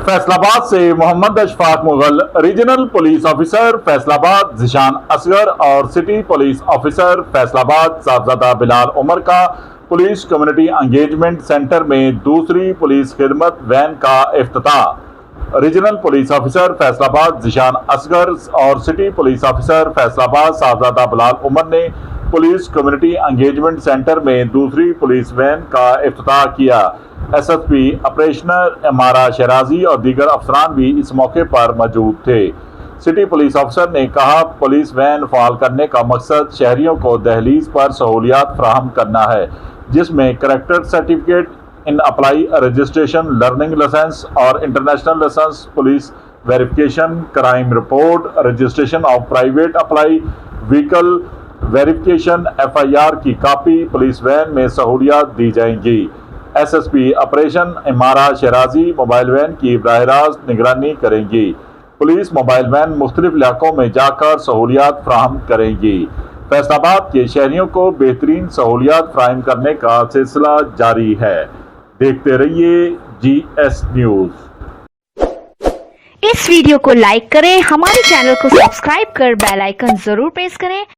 फैसलाबाद से Mohammad Ashfaq Mughal, regional police officer Faisalabad Zeeshan Asghar और city police officer Faisalabad Sahibzada Bilal Umar का पुलिस कम्युनिटी एंगेजमेंट सेंटर में दूसरी पुलिस खिदमत वैन का इफ्तिताह। Regional police officer Faisalabad Zeeshan Asghar और city police officer Faisalabad Sahibzada Bilal Umar ने पुलिस कम्युनिटी एंगेजमेंट सेंटर में दूसरी पुलिस वैन का इफ्तिताह किया। एसएसपी ऑपरेशनल इमारा शराजी और दीगर अफसरान भी इस मौके पर मौजूद थे। सिटी पुलिस अफसर ने कहा, पुलिस वैन फ़ाल करने का मकसद शहरियों को दहलीज पर सहूलियात फराहम करना है, जिसमें करैक्टर सर्टिफिकेट, इन अप्लाई रजिस्ट्रेशन, लर्निंग लाइसेंस और international license, police verification, crime report, registration of private apply, vehicle verification, FIR की कापी पुलिस वैन में सहूलियात दी जाएंगी। SSP operation Imara Shirazi mobile van की बराह रास्त निगरानी करेंगी। पुलिस मोबाइल वैन मुख्तलिफ इलाकों में जाकर सहूलियात फराहम करेंगी। फैसलाबाद के शहरियों को बेहतरीन सहूलियात फराहम करने का सिलसिला जारी है। देखते रहिए GS न्यूज़। इस वीडियो को लाइक करें, हमारे चैनल को सब्सक्राइब कर बेल आइकन जरूर प्रेस करें